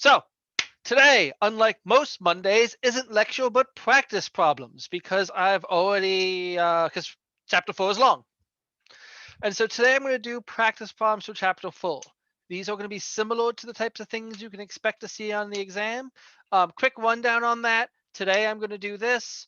So today, unlike most Mondays, isn't lecture but practice problems because I've already, because chapter 4 is long. And so today I'm going to do practice problems for chapter 4. These are going to be similar to the types of things you can expect to see on the exam. Quick rundown on that. Today I'm going to do this.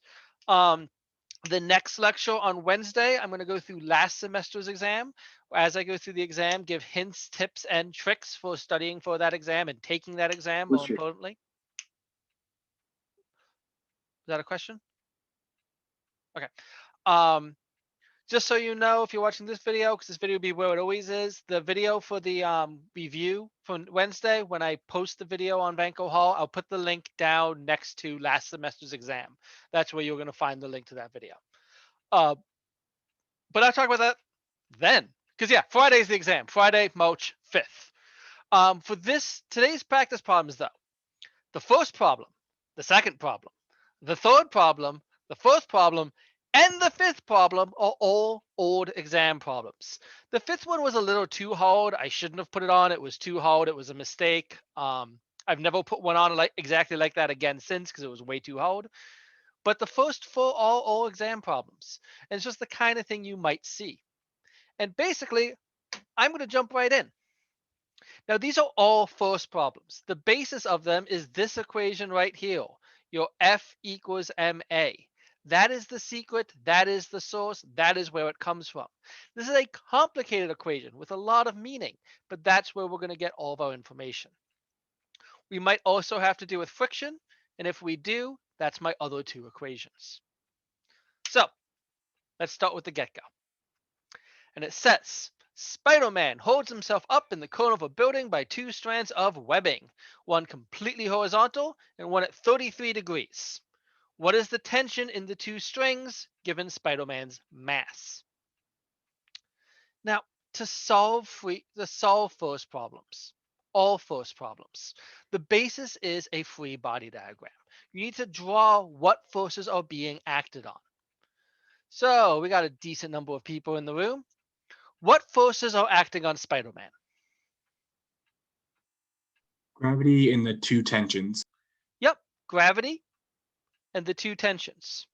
The next lecture on Wednesday, I'm going to go through last semester's exam. As I go through the exam, give hints, tips, and tricks for studying for that exam and taking that exam, more importantly. Is that a question? Okay. Just so you know, if you're watching this video, because this video will be where it always is, the video for the review from Wednesday, when I post the video on Vanco Hall, I'll put the link down next to last semester's exam. That's where you're going to find the link to that video. But I'll talk about that then. Because yeah, Friday's the exam. Friday, March 5th. For today's practice problems though, the first problem, the second problem, the third problem, the fourth problem, and the fifth problem are all old exam problems. The fifth one was a little too hard. I shouldn't have put it on. It was too hard. It was a mistake. I've never put one on exactly like that again since because it was way too hard. But the first four are all exam problems. And it's just the kind of thing you might see. And basically, I'm going to jump right in. Now, these are all first problems. The basis of them is this equation right here, your F equals MA. That is the secret, that is the source, that is where it comes from. This is a complicated equation with a lot of meaning, but that's where we're going to get all of our information. We might also have to do with friction, and if we do, that's my other two equations. So, let's start with the get-go. And it says, Spider-Man holds himself up in the corner of a building by two strands of webbing, one completely horizontal and one at 33 degrees. What is the tension in the two strings given Spider-Man's mass? Now, to solve first problems, all first problems, the basis is a free body diagram. You need to draw what forces are being acted on. So we got a decent number of people in the room. What forces are acting on Spider-Man? Gravity and the two tensions. Yep, gravity and the two tensions.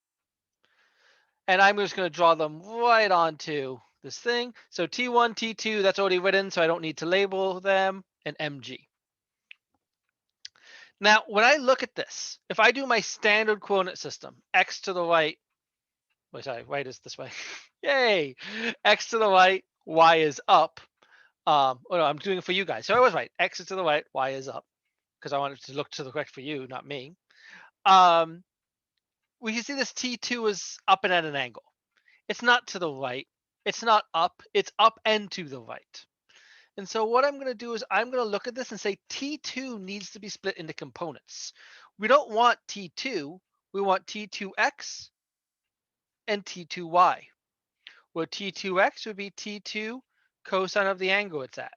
And I'm just going to draw them right onto this thing. So T1, T2, that's already written, so I don't need to label them, and mg. Now, when I look at this, if I do my standard coordinate system, x to the right, right is this way. Yay! X to the right, y is up. Oh no, I'm doing it for you guys. So I was right. X is to the right, y is up, because I wanted to look to the correct for you, not me. We can see this T2 is up and at an angle. It's not to the right. It's not up. It's up and to the right. And so what I'm going to do is I'm going to look at this and say T2 needs to be split into components. We don't want T2. We want T2x and T2y, where T2x would be T2 cosine of the angle it's at,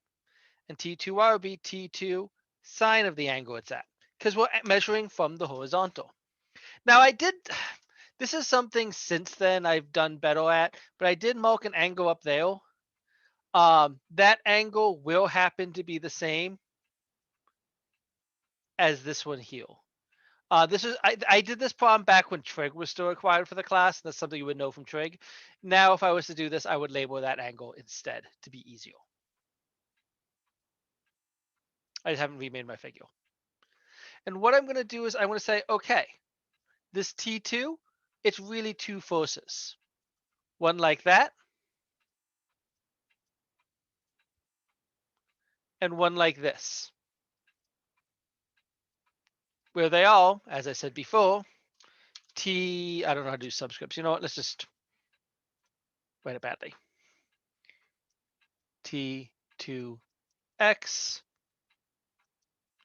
and T2y would be T2 sine of the angle it's at, because we're measuring from the horizontal. Now this is something since then I've done better at, but I did mark an angle up there. That angle will happen to be the same as this one here. I did this problem back when trig was still required for the class. And that's something you would know from trig. Now, if I was to do this, I would label that angle instead to be easier. I just haven't remade my figure. And what I'm going to do is I'm going to say, okay, this T2, it's really two forces. One like that, and one like this. Where they all, as I said before, I don't know how to do subscripts. You know what? Let's just write it badly. T2x,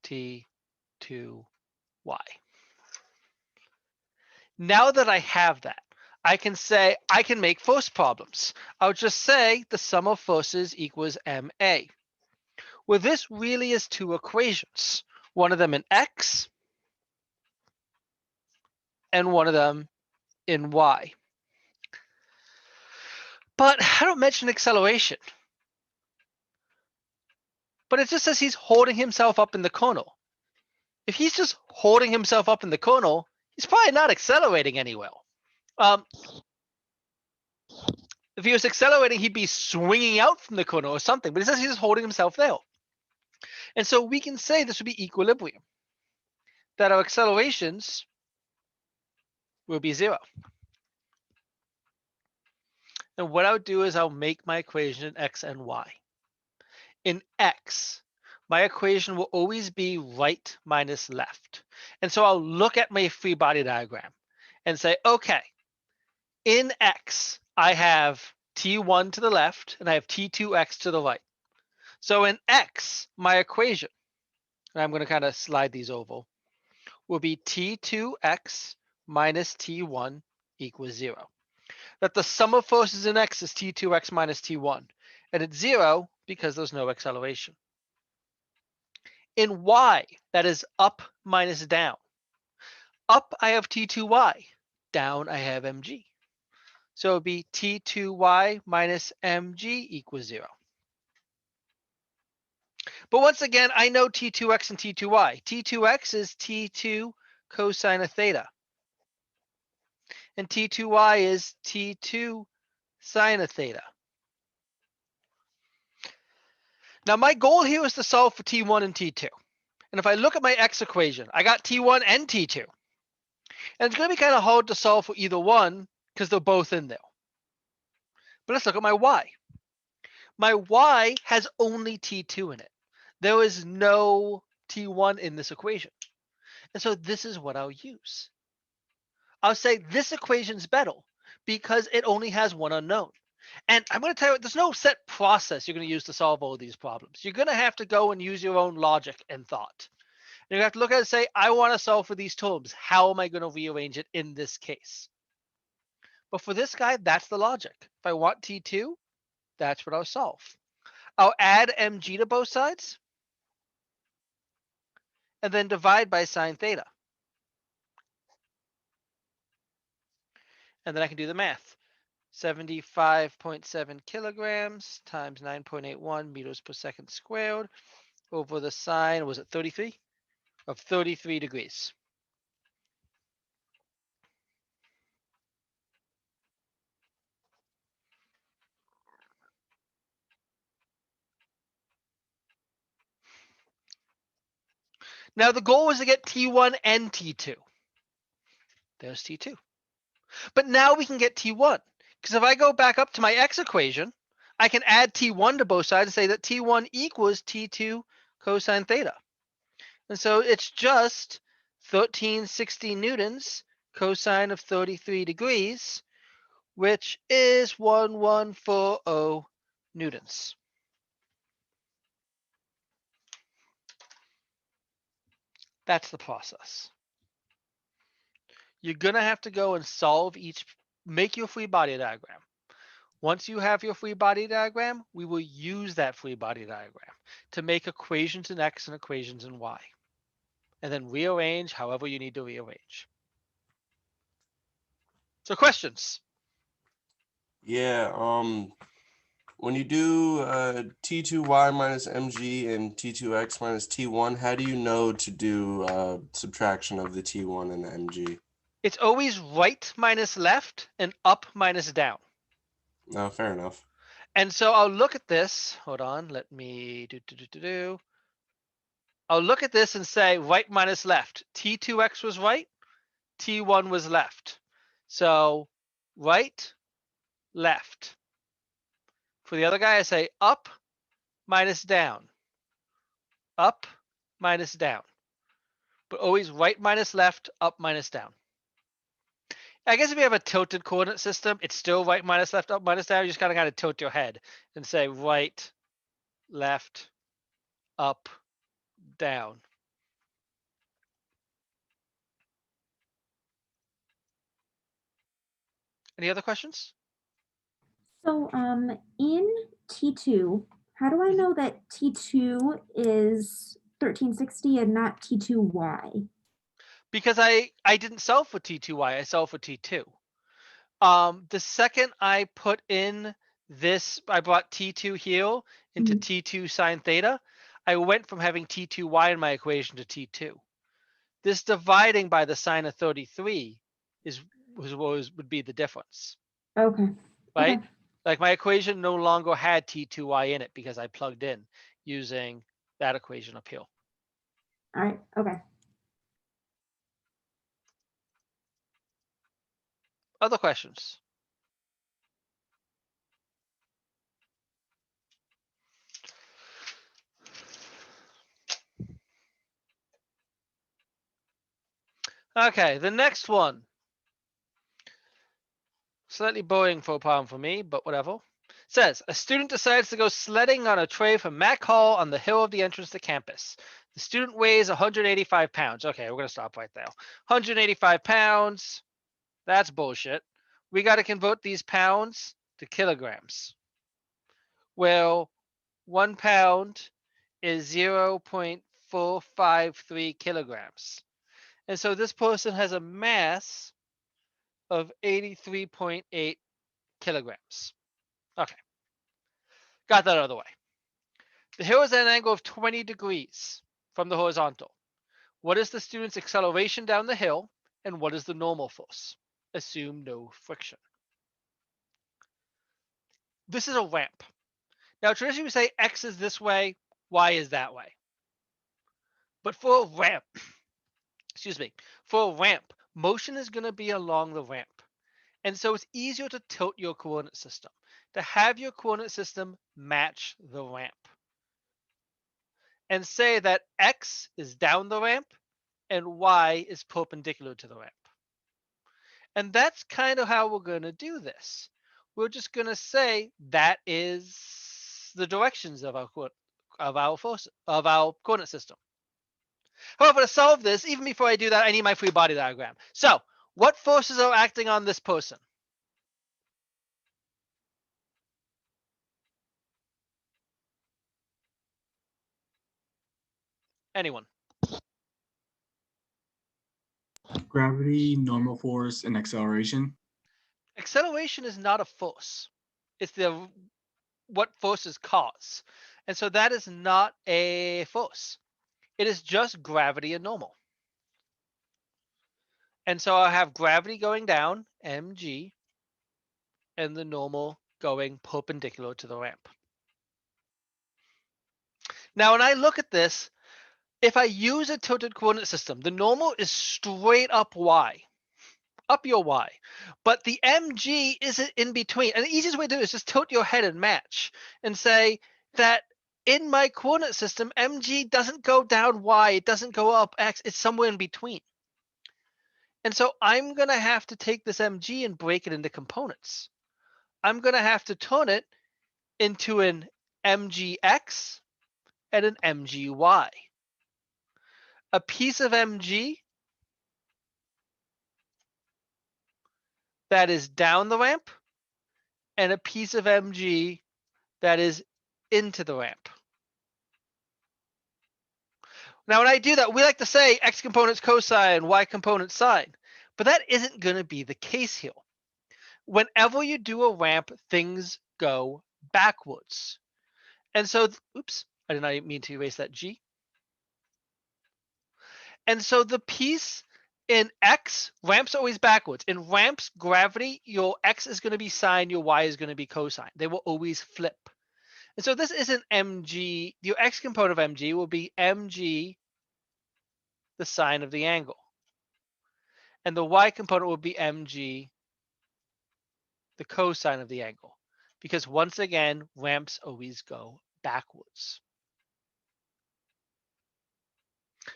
T2y. Now that I have that, I can make force problems. I'll just say the sum of forces equals MA. Well, this really is two equations. One of them in X and one of them in Y. But I don't mention acceleration. But it just says he's holding himself up in the corner. if he's just holding himself up in the kernel, he's probably not accelerating anywhere. If he was accelerating, he'd be swinging out from the kernel or something, but it says he's just holding himself there. And so we can say this would be equilibrium, that our accelerations will be 0. And what I'll do is I'll make my equation in x and y. In x, my equation will always be right minus left. And so I'll look at my free body diagram and say, okay, in x, I have t1 to the left and I have t2x to the right. So in x, my equation, and I'm going to kind of slide these over, will be t2x minus t1 equals 0. That the sum of forces in x is t2x minus t1, and it's 0 because there's no acceleration. In y, that is up minus down. Up, I have t2y. Down, I have mg. So it would be t2y minus mg equals 0. But once again, I know t2x and t2y. t2x is t2 cosine of theta. And t2y is t2 sine of theta. Now my goal here is to solve for t1 and t2. And if I look at my x equation, I got t1 and t2. And it's going to be kind of hard to solve for either one because they're both in there. But let's look at my y. My y has only t2 in it. There is no t1 in this equation. And so this is what I'll use. I'll say this equation's better because it only has one unknown. And I'm going to tell you, there's no set process you're going to use to solve all of these problems. You're going to have to go and use your own logic and thought. And you have to look at it and say, I want to solve for these terms. How am I going to rearrange it in this case? But for this guy, that's the logic. If I want T2, that's what I'll solve. I'll add mg to both sides and then divide by sine theta. And then I can do the math. 75.7 kilograms times 9.81 meters per second squared over the sine, was it 33? Of 33 degrees. Now the goal was to get T1 and T2. There's T2. But now we can get T1. Because if I go back up to my x equation, I can add T1 to both sides and say that T1 equals T2 cosine theta. And so it's just 1360 newtons cosine of 33 degrees, which is 1140 newtons. That's the process. You're going to have to go and solve make your free body diagram. Once you have your free body diagram, we will use that free body diagram to make equations in x and equations in y. And then rearrange however you need to rearrange. So questions? Yeah, when you do T2y minus mg and T2x minus T1, how do you know to do subtraction of the T1 and the mg? It's always right minus left and up minus down. No, fair enough. And so I'll look at this. Hold on, let me I'll look at this and say right minus left. T2x was right, T1 was left. So right, left. For the other guy, I say up minus down. Up minus down. But always right minus left, up minus down. I guess if you have a tilted coordinate system, it's still right minus left, up minus down. You just gotta kind of tilt your head and say right, left, up, down. Any other questions? So in T2, how do I know that T2 is 1360 and not T2y? Because I didn't solve for T2y, I solved for T2. The second I put in this, I brought T2 here into T2 sine theta, I went from having T2y in my equation to T2. This dividing by the sine of 33 would be the difference, Okay. right? Okay. Like my equation no longer had T2y in it because I plugged in using that equation up here. All right. Okay. Other questions? Okay, the next one. Slightly boring for a problem for me, but whatever. Says, a student decides to go sledding on a trail from Mac Hall on the hill of the entrance to campus. The student weighs 185 pounds. Okay, we're going to stop right there. 185 pounds. That's bullshit. We got to convert these pounds to kilograms. Well, 1 pound is 0.453 kilograms. And so this person has a mass of 83.8 kilograms. Okay, got that out of the way. The hill is at an angle of 20 degrees from the horizontal. What is the student's acceleration down the hill, and what is the normal force? Assume no friction. This is a ramp. Now, traditionally we say X is this way, Y is that way. But for a ramp, excuse me, for a ramp, motion is going to be along the ramp. And so it's easier to tilt your coordinate system, to have your coordinate system match the ramp. And say that X is down the ramp and Y is perpendicular to the ramp. And that's kind of how we're going to do this. We're just going to say that is the directions of our coordinate system. However, to solve this, even before I do that, I need my free body diagram. So, what forces are acting on this person? Anyone? Gravity, normal force, and acceleration. Acceleration is not a force. It's what forces cause. And so that is not a force. It is just gravity and normal. And so I have gravity going down, mg, and the normal going perpendicular to the ramp. Now, when I look at this, if I use a tilted coordinate system, the normal is straight up y, up your y. But the mg is in between. And the easiest way to do it is just tilt your head and match and say that in my coordinate system, mg doesn't go down y, it doesn't go up x, it's somewhere in between. And so I'm going to have to take this mg and break it into components. I'm going to have to turn it into an mgx and an mgy. A piece of mg that is down the ramp and a piece of mg that is into the ramp. Now, when I do that, we like to say x component's cosine, y component's sine, but that isn't going to be the case here. Whenever you do a ramp, things go backwards. And so, oops, I did not mean to erase that G. And so the piece in X, ramps are always backwards. In ramps, gravity, your X is going to be sine, your Y is going to be cosine. They will always flip. And so this isn't mg, your X component of mg will be mg, the sine of the angle. And the Y component will be mg, the cosine of the angle. Because once again, ramps always go backwards.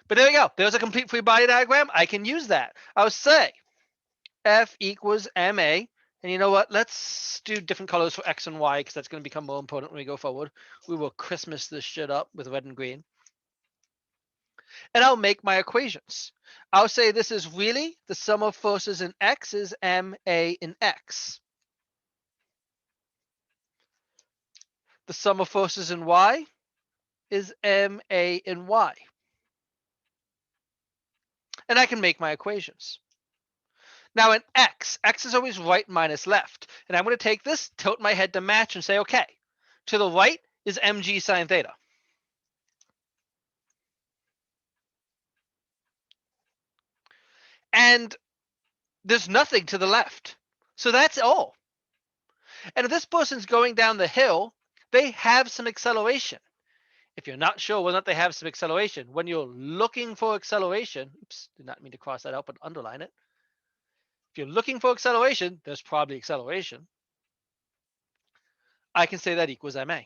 But there you go. There's a complete free body diagram. I can use that. I'll say F equals MA. And you know what? Let's do different colors for X and Y because that's going to become more important when we go forward. We will Christmas this shit up with red and green. And I'll make my equations. I'll say this is really the sum of forces in X is MA in X. The sum of forces in Y is MA in Y. And I can make my equations. Now in X is always right minus left. And I'm going to take this, tilt my head to match and say, okay, to the right is mg sine theta. And there's nothing to the left. So that's all. And if this person's going down the hill, they have some acceleration. If you're not sure whether or not they have some acceleration, when you're looking for acceleration, oops, did not mean to cross that out, but underline it. If you're looking for acceleration, there's probably acceleration. I can say that equals ma.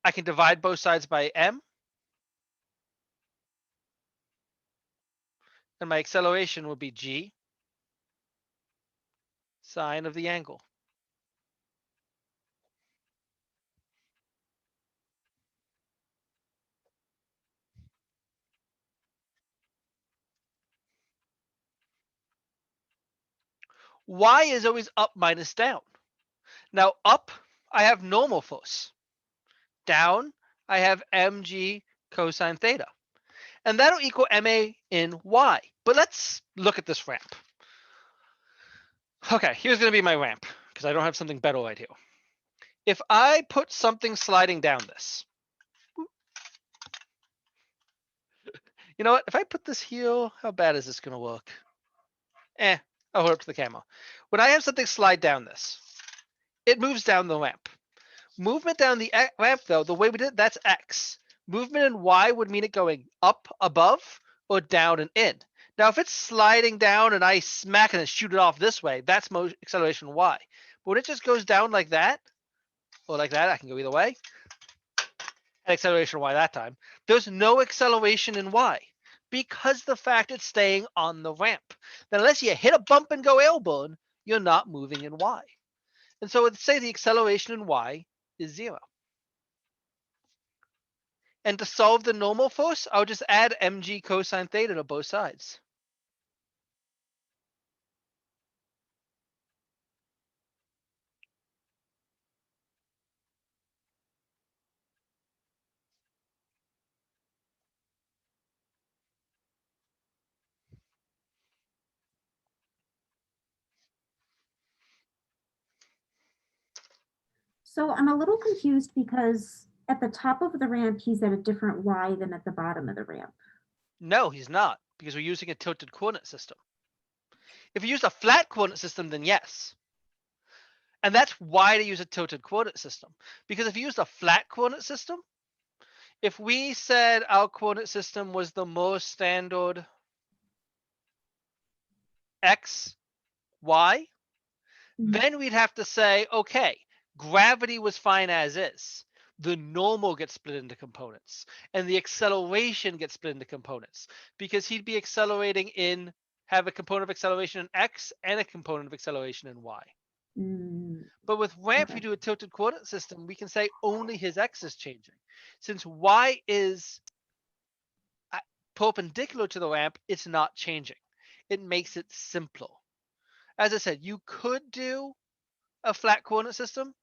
I can divide both sides by m. And my acceleration will be g, sine of the angle. Y is always up minus down. Now up, I have normal force. Down, I have mg cosine theta. And that'll equal ma in y. But let's look at this ramp. Okay, here's going to be my ramp, because I don't have something better right here. If I put something sliding down this, you know what? If I put this here, how bad is this going to look? I'll hold up to the camera. When I have something slide down this, it moves down the ramp. Movement down the ramp, though, the way we did it, that's x. Movement in y would mean it going up above or down and in. Now, if it's sliding down and I smack it and shoot it off this way, that's acceleration y. But when it just goes down like that, or like that, I can go either way, and acceleration y that time, there's no acceleration in y because the fact it's staying on the ramp. Then unless you hit a bump and go airborne, you're not moving in y. And so let's say the acceleration in y is 0. And to solve the normal force, I'll just add mg cosine theta to both sides. So I'm a little confused because at the top of the ramp, he's at a different y than at the bottom of the ramp. No, he's not, because we're using a tilted coordinate system. If you use a flat coordinate system, then yes. And that's why to use a tilted coordinate system. Because if you use a flat coordinate system, if we said our coordinate system was the more standard x, y, then we'd have to say, okay, gravity was fine as is. The normal gets split into components and the acceleration gets split into components because he'd be accelerating in, have a component of acceleration in x and a component of acceleration in y. But with ramp, Okay. we do a tilted coordinate system, we can say only his x is changing. Since y is perpendicular to the ramp, it's not changing. It makes it simpler. As I said, you could do a flat coordinate system.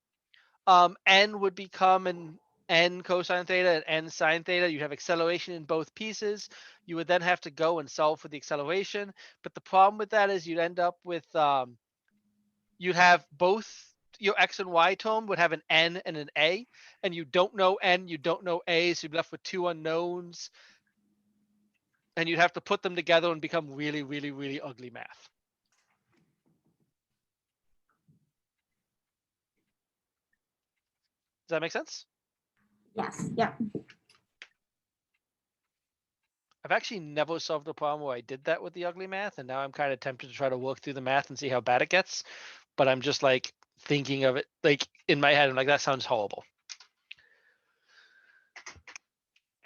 N would become an n cosine theta and n sine theta. You have acceleration in both pieces. You would then have to go and solve for the acceleration. But the problem with that is you'd end up with, you'd have both your x and y term would have an n and an a, and you don't know n, you don't know a, so you'd be left with two unknowns. And you'd have to put them together and become really, really, really ugly math. Does that make sense? Yes. Yep. I've actually never solved a problem where I did that with the ugly math, and now I'm kind of tempted to try to work through the math and see how bad it gets. But I'm just like thinking of it like in my head, I'm like, that sounds horrible.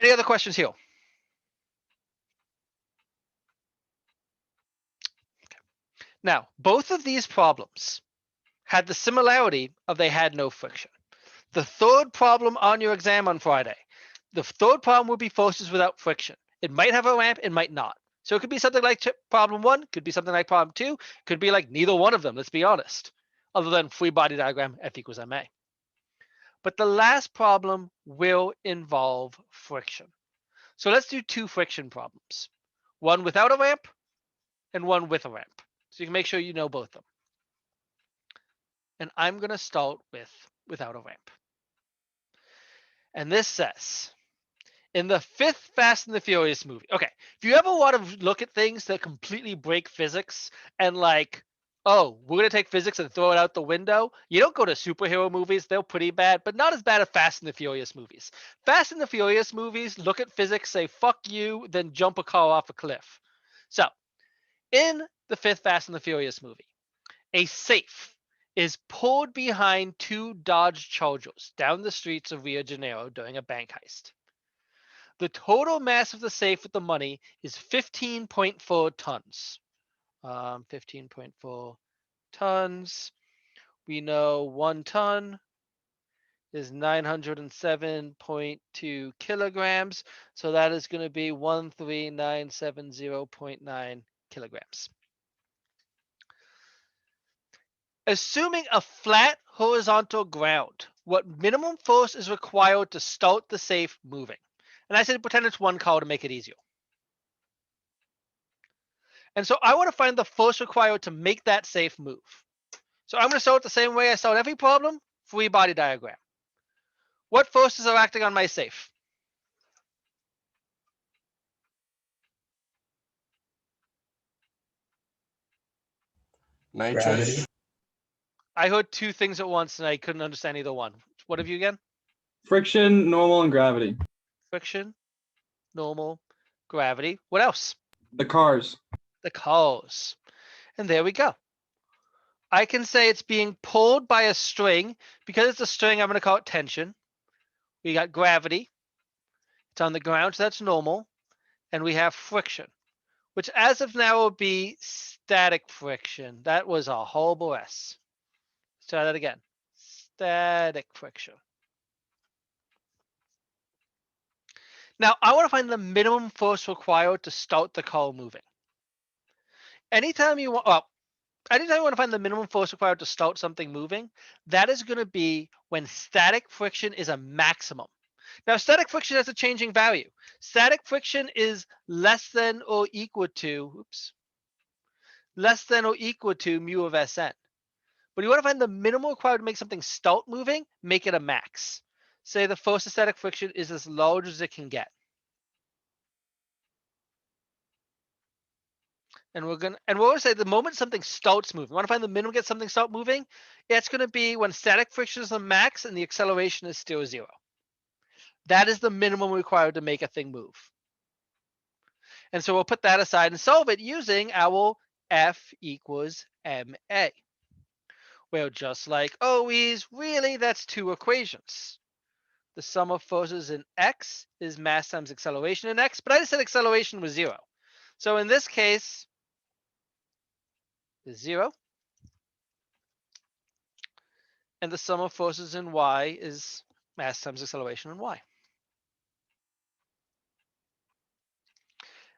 Any other questions here? Okay. Now, both of these problems had the similarity of they had no friction. The third problem on your exam on Friday, the third problem would be forces without friction. It might have a ramp, it might not. So it could be something like problem 1, could be something like problem 2, could be like neither one of them, let's be honest, other than free body diagram, F equals ma. But the last problem will involve friction. So let's do 2 friction problems, one without a ramp and one with a ramp. So you can make sure you know both of them. And I'm going to start with without a ramp. And this says, in the 5th Fast and the Furious movie. Okay, if you ever want to look at things that completely break physics and like, oh, we're gonna take physics and throw it out the window, you don't go to superhero movies. They're pretty bad, but not as bad as Fast and the Furious movies. Fast and the Furious movies look at physics, say fuck you, then jump a car off a cliff. So, in the 5th Fast and the Furious movie, a safe is pulled behind 2 Dodge Chargers down the streets of Rio de Janeiro during a bank heist. The total mass of the safe with the money is 15.4 tons. 15.4 tons. We know 1 ton is 907.2 kilograms. So that is going to be 13970.9 kilograms. Assuming a flat horizontal ground, what minimum force is required to start the safe moving? And I said pretend it's 1 car to make it easier. And so I want to find the force required to make that safe move. So I'm going to start the same way I start every problem, free body diagram. What forces are acting on my safe? Nitrous. Gravity. I heard 2 things at once and I couldn't understand either one. What have you again? Friction, normal, and gravity. Friction, normal, gravity. What else? The cars. The cars. And there we go. I can say it's being pulled by a string. Because it's a string, I'm going to call it tension. We got gravity. It's on the ground, so that's normal. And we have friction, which as of now will be static friction. That was a horrible S. Let's try that again. Static friction. Now, I want to find the minimum force required to start the car moving. Anytime you want, anytime you want to find the minimum force required to start something moving, that is going to be when static friction is a maximum. Now, static friction has a changing value. Static friction is less than or equal to, less than or equal to mu of Sn. But you want to find the minimum required to make something start moving, make it a max. Say the force of static friction is as large as it can get. And we're going to say the moment something starts moving, we want to find the minimum get something start moving. It's going to be when static friction is the max and the acceleration is still 0. That is the minimum required to make a thing move. And so we'll put that aside and solve it using our F equals ma. Well, just like always, really, that's 2 equations. The sum of forces in x is mass times acceleration in x, but I just said acceleration was 0. So in this case, is 0. And the sum of forces in y is mass times acceleration in y.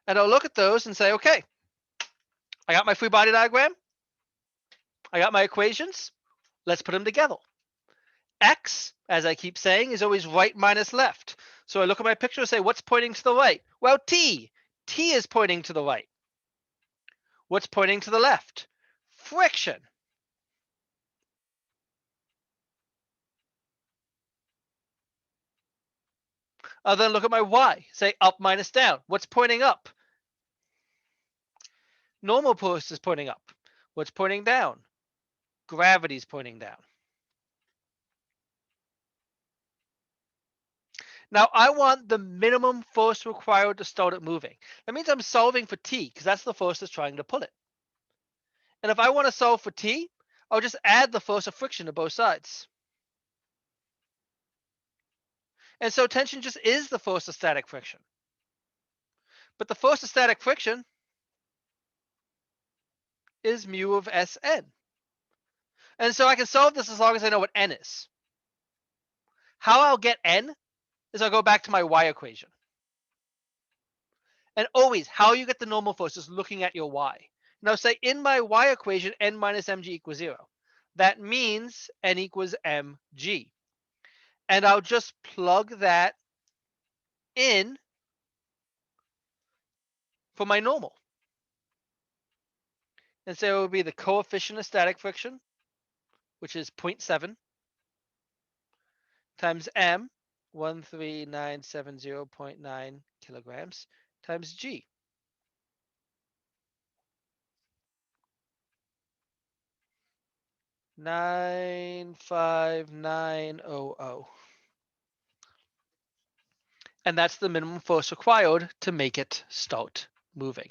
And I'll look at those and say, okay, I got my free body diagram. I got my equations. Let's put them together. X, as I keep saying, is always right minus left. So I look at my picture and say, what's pointing to the right? Well, T. T is pointing to the right. What's pointing to the left? Friction. I'll then look at my Y, say up minus down. What's pointing up? Normal force is pointing up. What's pointing down? Gravity's pointing down. Now I want the minimum force required to start it moving. That means I'm solving for T because that's the force that's trying to pull it. And if I want to solve for T, I'll just add the force of friction to both sides. And so tension just is the force of static friction. But the force of static friction is mu of Sn. And so I can solve this as long as I know what n is. How I'll get n is I'll go back to my y equation. And always, how you get the normal force is looking at your y. Now say in my y equation, n minus mg equals 0. That means n equals mg. And I'll just plug that in for my normal. And so it would be the coefficient of static friction, which is 0.7, times m, 13970.9 kilograms times G. $95900. And that's the minimum force required to make it start moving.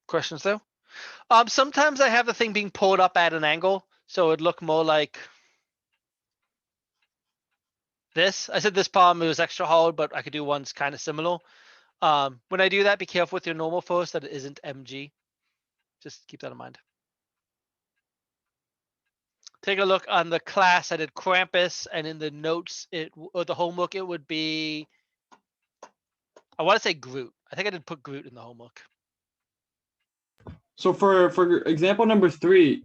Questions though? Sometimes I have the thing being pulled up at an angle, so it'd look more like this. I said this problem it was extra hard, but I could do ones kind of similar. When I do that, be careful with your normal force that it isn't mg. Just keep that in mind. Take a look on the class. I did Krampus, and in the notes, or the homework, it would be. I want to say Groot. I think I did put Groot in the homework. So for example number 3,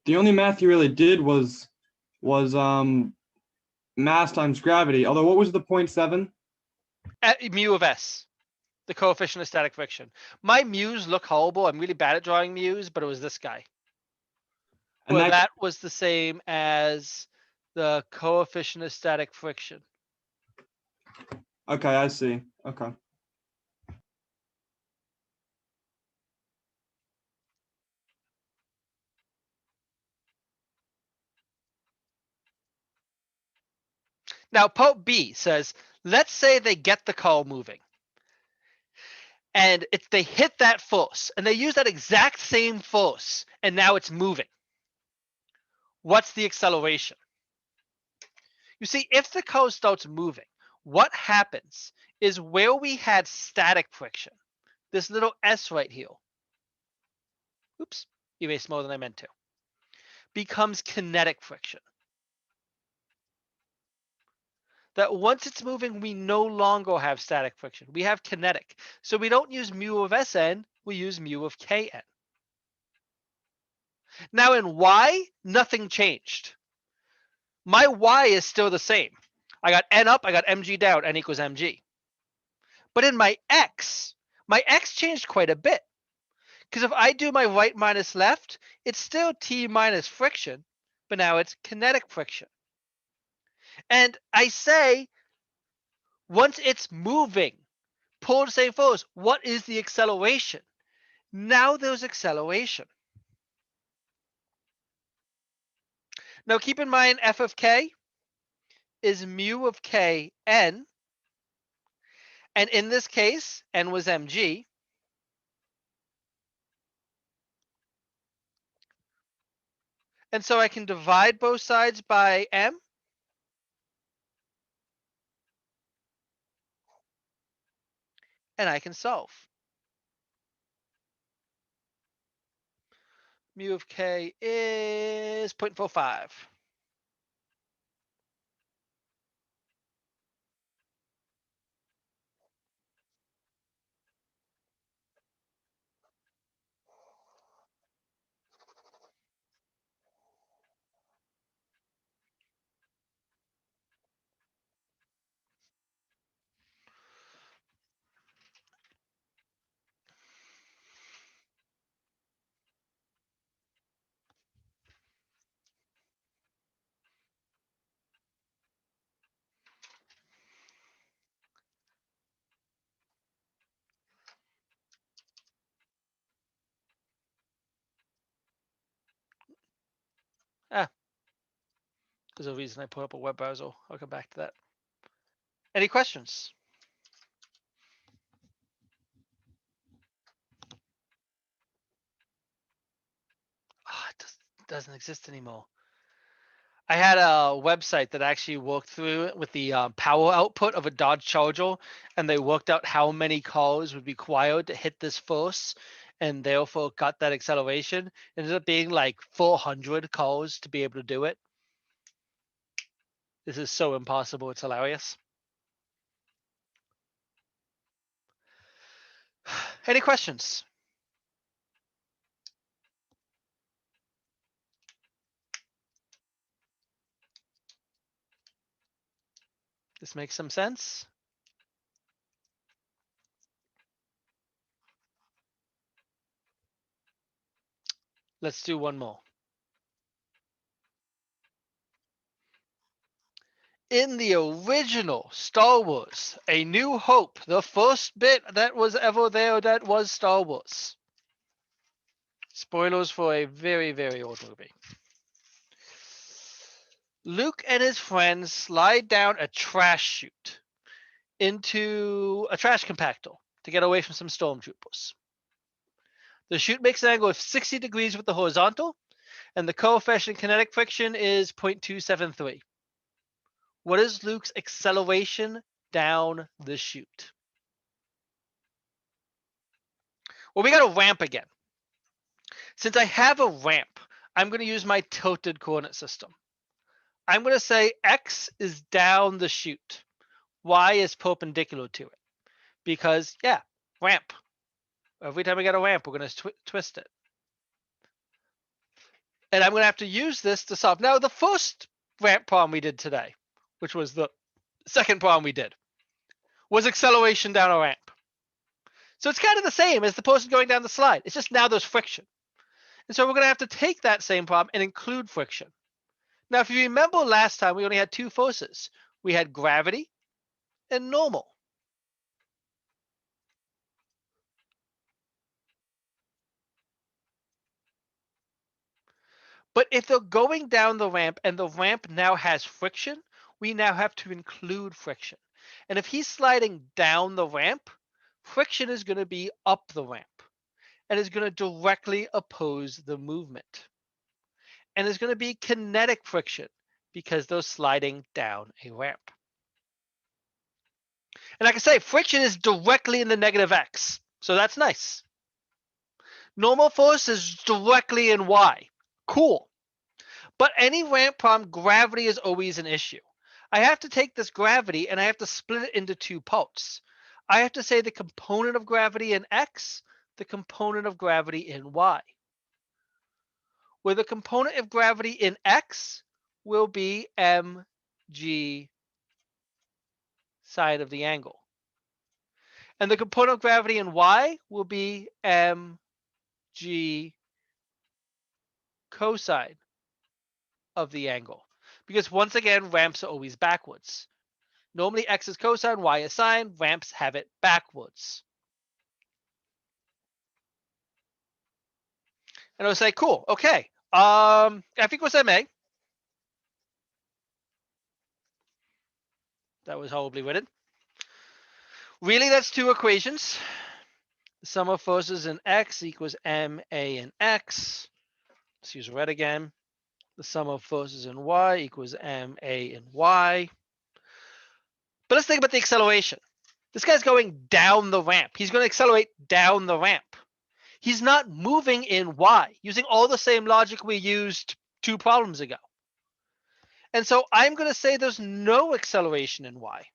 the only math you really did was mass times gravity. Although what was the 0.7? Mu of s, the coefficient of static friction. My mu's look horrible. I'm really bad at drawing mu's, but it was this guy. And Well, that was the same as the coefficient of static friction. Okay, I see. Okay. Now, part B says, let's say they get the car moving. And they hit that force, and they use that exact same force, and now it's moving. What's the acceleration? You see, if the car starts moving, what happens is where we had static friction, this little s right here, oops, erased more than I meant to, becomes kinetic friction. That once it's moving, we no longer have static friction. We have kinetic. So we don't use mu of Sn, we use mu of Kn. Now in y, nothing changed. My y is still the same. I got n up, I got mg down, n equals mg. But in my x changed quite a bit. Because if I do my right minus left, it's still t minus friction, but now it's kinetic friction. And I say, once it's moving, pull the same force, what is the acceleration? Now there's acceleration. Now keep in mind f of k is mu of k n, and in this case, n was mg. And so I can divide both sides by m. And I can solve. Mu of k is 0.45. There's a reason I put up a web browser. I'll come back to that. Any questions? Oh, it doesn't exist anymore. I had a website that actually worked through it with the power output of a Dodge Charger, and they worked out how many cars would be required to hit this force, and therefore got that acceleration. It ended up being like 400 cars to be able to do it. This is so impossible. It's hilarious. Any questions? This makes some sense. Let's do one more. In the original Star Wars, A New Hope, the first bit that was ever there that was Star Wars. Spoilers for a very, very old movie. Luke and his friends slide down a trash chute into a trash compactor to get away from some stormtroopers. The chute makes an angle of 60 degrees with the horizontal, and the coefficient kinetic friction is 0.273. What is Luke's acceleration down the chute? Well, we got a ramp again. Since I have a ramp, I'm going to use my tilted coordinate system. I'm going to say x is down the chute. Y is perpendicular to it. Because, yeah, ramp. Every time we get a ramp, we're going to twist it. And I'm going to have to use this to solve. Now, the first ramp problem we did today, which was the second problem we did, was acceleration down a ramp. So it's kind of the same as the person going down the slide. It's just now there's friction. And so we're going to have to take that same problem and include friction. Now, if you remember last time, we only had two forces. We had gravity and normal. But if they're going down the ramp and the ramp now has friction, we now have to include friction. And if he's sliding down the ramp, friction is going to be up the ramp and is going to directly oppose the movement. And there's going to be kinetic friction because they're sliding down a ramp. And like I say, friction is directly in the negative x. So that's nice. Normal force is directly in y. Cool. But any ramp problem, gravity is always an issue. I have to take this gravity and I have to split it into two parts. I have to say the component of gravity in x, the component of gravity in y. Where the component of gravity in x will be mg side of the angle. And the component of gravity in y will be mg cosine of the angle. Because once again, ramps are always backwards. Normally x is cosine, y is sine. Ramps have it backwards. And I'll say, cool, okay. F equals ma. That was horribly written. Really, that's two equations. The sum of forces in x equals ma in x. Let's use red again. The sum of forces in y equals ma in y. But let's think about the acceleration. This guy's going down the ramp. He's going to accelerate down the ramp. He's not moving in y, using all the same logic we used 2 problems ago. And so I'm going to say there's no acceleration in y.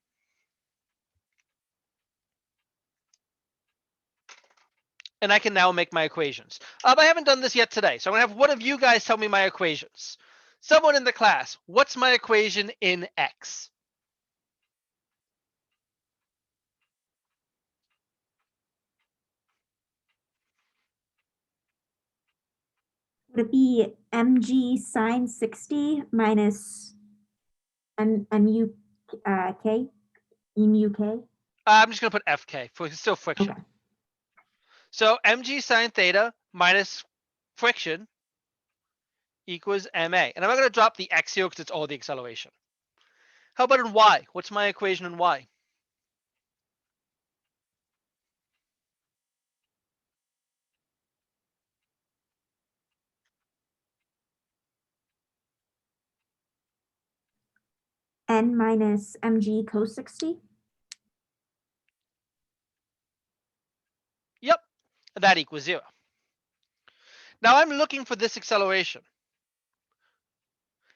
And I can now make my equations. I haven't done this yet today, so I'm going to have one of you guys tell me my equations. Someone in the class, what's my equation in x? Would it be mg sine 60 minus mu k? Mu k? I'm just going to put fk for still friction. Okay. So mg sine theta minus friction equals ma. And I'm not going to drop the x here because it's all the acceleration. How about in y? What's my equation in y? N minus mg cos 60? Yep, that equals 0. Now I'm looking for this acceleration.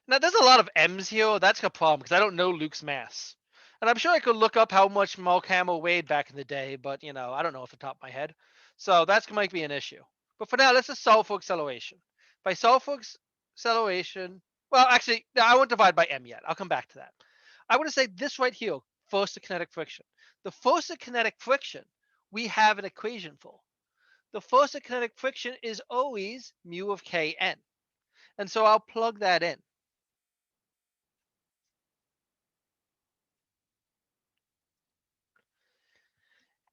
Now there's a lot of m's here. That's a problem because I don't know Luke's mass. And I'm sure I could look up how much Mark Hamill weighed back in the day, but I don't know off the top of my head. So that might be an issue. But for now, let's just solve for acceleration. If I solve for acceleration, well, actually, no, I won't divide by m yet. I'll come back to that. I want to say this right here, force of kinetic friction. The force of kinetic friction, we have an equation for. the force of kinetic friction is always mu of Kn. And so I'll plug that in.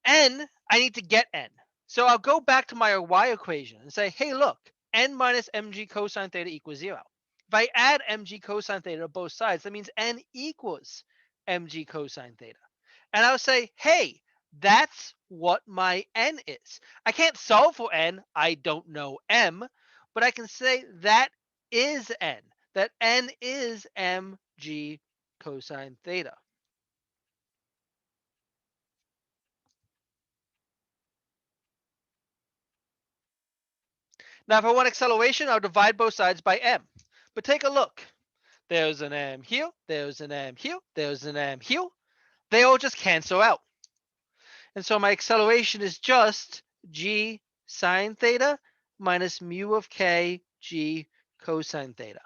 N, I need to get N. So I'll go back to my y equation and say, hey, look, N minus mg cosine theta equals 0. If I add mg cosine theta to both sides, that means N equals mg cosine theta. And I'll say, hey, that's what my N is. I can't solve for N. I don't know M, but I can say that is N. That N is mg cosine theta. Now, if I want acceleration, I'll divide both sides by m. But take a look. There's an m here, there's an m here, there's an m here. They all just cancel out. And so my acceleration is just g sine theta minus mu of k g cosine theta.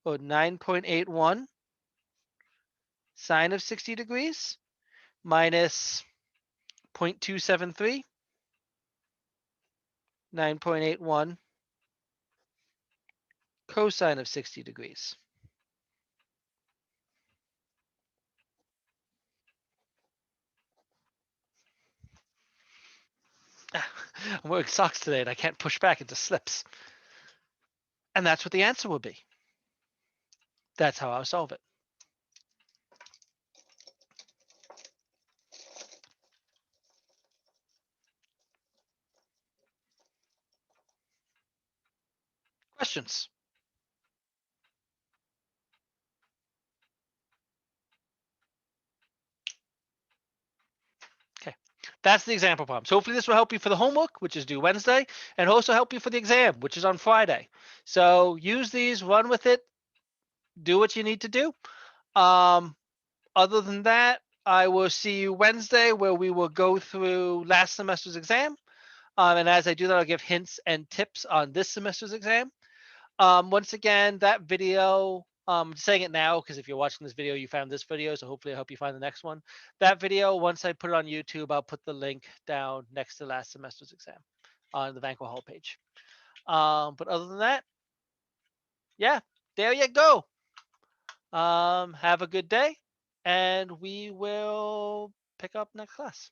Or 9.81 sine of 60 degrees minus 0.273, 9.81 cosine of 60 degrees. I'm wearing socks today and I can't push back into slips. And that's what the answer will be. That's how I'll solve it. Questions? Okay, that's the example problem. So hopefully this will help you for the homework, which is due Wednesday, and also help you for the exam, which is on Friday. So use these, run with it, do what you need to do. Other than that, I will see you Wednesday where we will go through last semester's exam. And as I do that, I'll give hints and tips on this semester's exam. Once again, that video, I'm saying it now because if you're watching this video, you found this video. So hopefully I hope you find the next one. That video, once I put it on YouTube, I'll put the link down next to last semester's exam on the Vanco Hall page. But other than that, yeah, there you go. Have a good day and we will pick up next class.